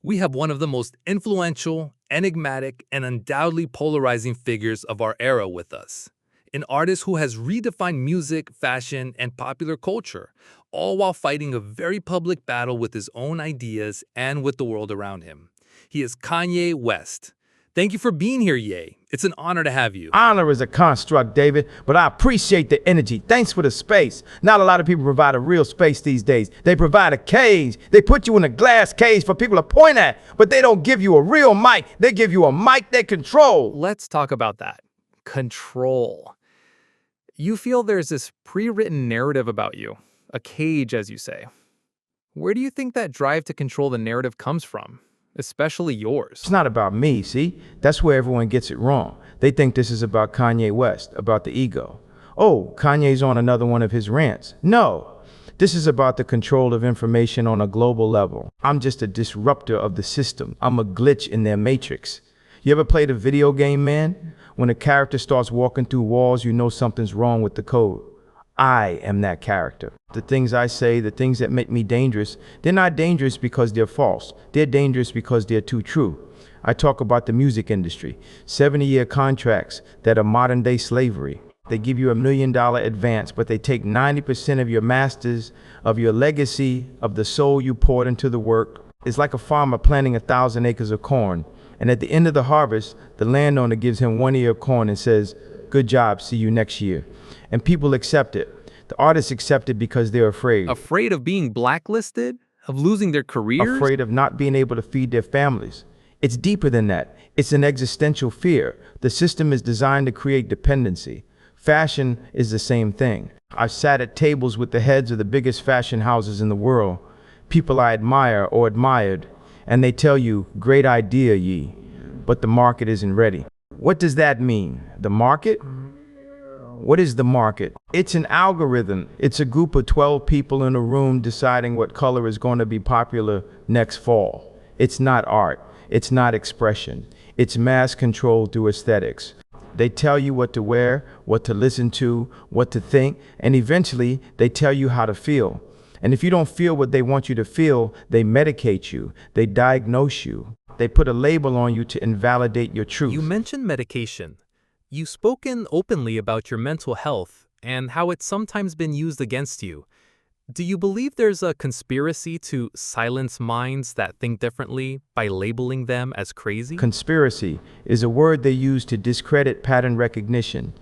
We have one of the most influential, enigmatic, and undoubtedly polarizing figures of our era with us. An artist who has redefined music, fashion, and popular culture, all while fighting a very public battle with his own ideas and with the world around him. He is Kanye West. Thank you for being here, Ye. It's an honor to have you. Honor is a construct, David, but I appreciate the energy. Thanks for the space. Not a lot of people provide a real space these days. They provide a cage. They put you in a glass cage for people to point at, but they don't give you a real mic. They give you a mic they control. Let's talk about that. Control. You feel there's this pre-written narrative about you, a cage, as you say. Where do you think that drive to control the narrative comes from? Especially yours. It's not about me, see? That's where everyone gets it wrong. They think this is about Kanye West, about the ego. Oh, Kanye's on another one of his rants. No, this is about the control of information on a global level. I'm just a disruptor of the system. I'm a glitch in their matrix. You ever played a video game, man? When a character starts walking through walls, you know something's wrong with the code. I am that character. The things I say, the things that make me dangerous, they're not dangerous because they're false. They're dangerous because they're too true. I talk about the music industry, 70-year contracts that are modern-day slavery. They give you $1 million advance, but they take 90% of your masters, of your legacy, of the soul you poured into the work. It's like a farmer planting 1,000 acres of corn, and at the end of the harvest, the landowner gives him 1 ear of corn and says, "Good job, see you next year." And people accept it. The artists accept it because they're afraid. Afraid of being blacklisted? Of losing their careers? Afraid of not being able to feed their families. It's deeper than that. It's an existential fear. The system is designed to create dependency. Fashion is the same thing. I've sat at tables with the heads of the biggest fashion houses in the world, people I admire or admired, and they tell you, "Great idea, Yi, but the market isn't ready." What does that mean? The market? What is the market? It's an algorithm. It's a group of 12 people in a room deciding what color is going to be popular next fall. It's not art. It's not expression. It's mass control through aesthetics. They tell you what to wear, what to listen to, what to think, and eventually they tell you how to feel. And if you don't feel what they want you to feel, they medicate you. They diagnose you. They put a label on you to invalidate your truth. You mentioned medication. You've spoken openly about your mental health and how it's sometimes been used against you. Do you believe there's a conspiracy to silence minds that think differently by labeling them as crazy? Conspiracy is a word they use to discredit pattern recognition.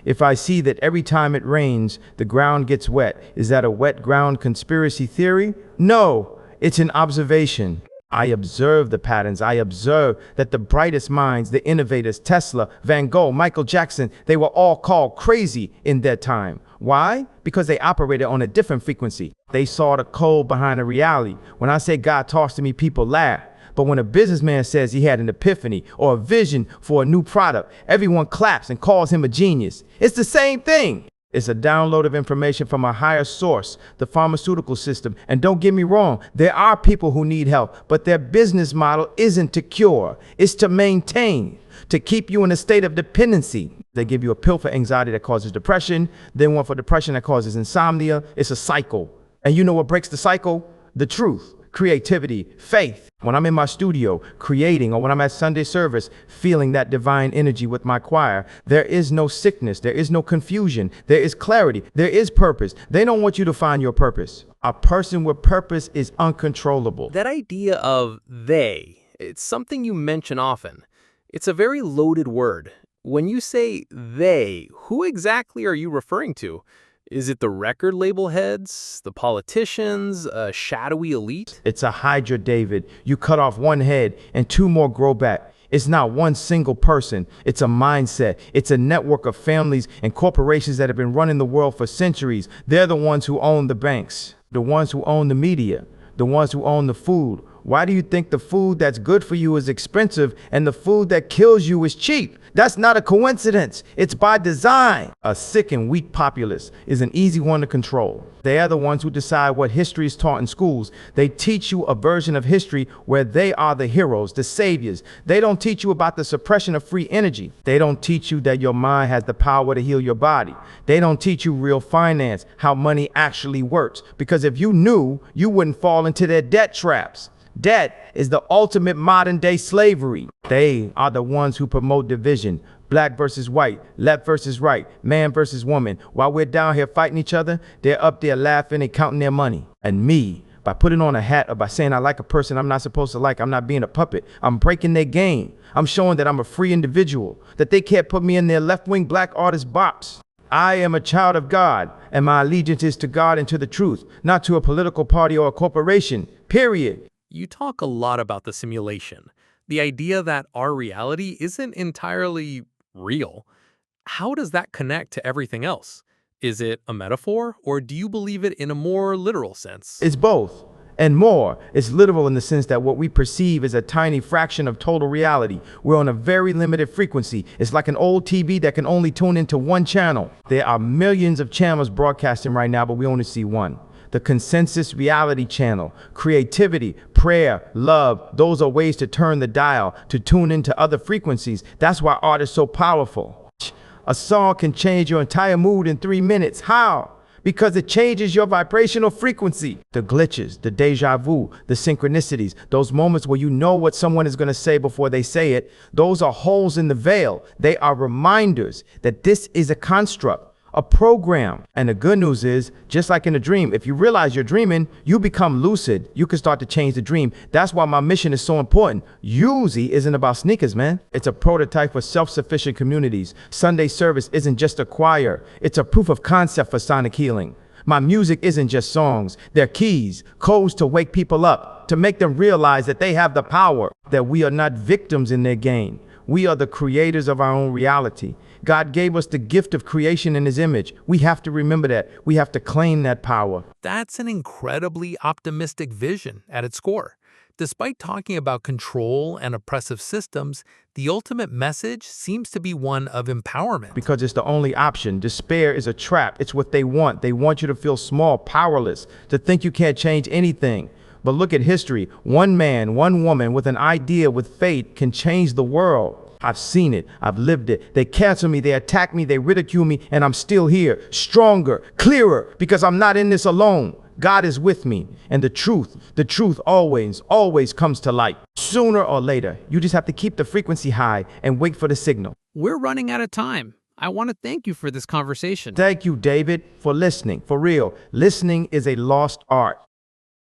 If I see that every time it rains, the ground gets wet, is that a wet ground conspiracy theory? No, it's an observation. I observe the patterns. I observe that the brightest minds, the innovators, Tesla, Van Gogh, Michael Jackson, they were all called crazy in their time. Why? Because they operated on a different frequency. They saw the code behind the reality. When I say God talks to me, people laugh. But when a businessman says he had an epiphany or a vision for a new product, everyone claps and calls him a genius. It's the same thing. It's a download of information from a higher source, the pharmaceutical system. And don't get me wrong, there are people who need help, but their business model isn't to cure, it's to maintain, to keep you in a state of dependency. They give you a pill for anxiety that causes depression, then one for depression that causes insomnia. It's a cycle. And you know what breaks the cycle? The truth. Creativity, faith. When I'm in my studio creating, or when I'm at Sunday service feeling that divine energy with my choir, there is no sickness, there is no confusion, there is clarity, there is purpose. They don't want you to find your purpose. A person with purpose is uncontrollable. That idea of they, it's something you mention often. It's a very loaded word. When you say they, who exactly are you referring to? Is it the record label heads, the politicians, a shadowy elite? It's a hydra, David. You cut off one head and 2 more grow back. It's not one single person. It's a mindset. It's a network of families and corporations that have been running the world for centuries. They're the ones who own the banks, the ones who own the media, the ones who own the food. Why do you think the food that's good for you is expensive and the food that kills you is cheap? That's not a coincidence. It's by design. A sick and weak populace is an easy one to control. They are the ones who decide what history is taught in schools. They teach you a version of history where they are the heroes, the saviors. They don't teach you about the suppression of free energy. They don't teach you that your mind has the power to heal your body. They don't teach you real finance, how money actually works. Because if you knew, you wouldn't fall into their debt traps. Debt is the ultimate modern-day slavery. They are the ones who promote division. Black versus white, left versus right, man versus woman. While we're down here fighting each other, they're up there laughing and counting their money. And me, by putting on a hat or by saying I like a person I'm not supposed to like, I'm not being a puppet. I'm breaking their game. I'm showing that I'm a free individual, that they can't put me in their left-wing black artist box. I am a child of God, and my allegiance is to God and to the truth, not to a political party or a corporation, period. You talk a lot about the simulation, the idea that our reality isn't entirely real. How does that connect to everything else? Is it a metaphor, or do you believe it in a more literal sense? It's both. And more, it's literal in the sense that what we perceive is a tiny fraction of total reality. We're on a very limited frequency. It's like an old TV that can only tune into one channel. There are millions of channels broadcasting right now, but we only see one. The consensus reality channel, creativity, prayer, love, those are ways to turn the dial, to tune into other frequencies. That's why art is so powerful. A song can change your entire mood in 3 minutes. How? Because it changes your vibrational frequency. The glitches, the deja vu, the synchronicities, those moments where you know what someone is going to say before they say it, those are holes in the veil. They are reminders that this is a construct, a program. And the good news is, just like in a dream, if you realize you're dreaming, you become lucid. You can start to change the dream. That's why my mission is so important. Yuzi isn't about sneakers, man. It's a prototype for self-sufficient communities. Sunday service isn't just a choir. It's a proof of concept for sonic healing. My music isn't just songs. They're keys, codes to wake people up, to make them realize that they have the power, that we are not victims in their game. We are the creators of our own reality. God gave us the gift of creation in His image. We have to remember that. We have to claim that power. That's an incredibly optimistic vision at its core. Despite talking about control and oppressive systems, the ultimate message seems to be one of empowerment. Because it's the only option. Despair is a trap. It's what they want. They want you to feel small, powerless, to think you can't change anything. But look at history. One man, one woman with an idea, with faith, can change the world. I've seen it. I've lived it. They cancel me. They attack me. They ridicule me. And I'm still here, stronger, clearer, because I'm not in this alone. God is with me. And the truth always, always comes to light. Sooner or later, you just have to keep the frequency high and wait for the signal. We're running out of time. I want to thank you for this conversation. Thank you, David, for listening. For real, listening is a lost art.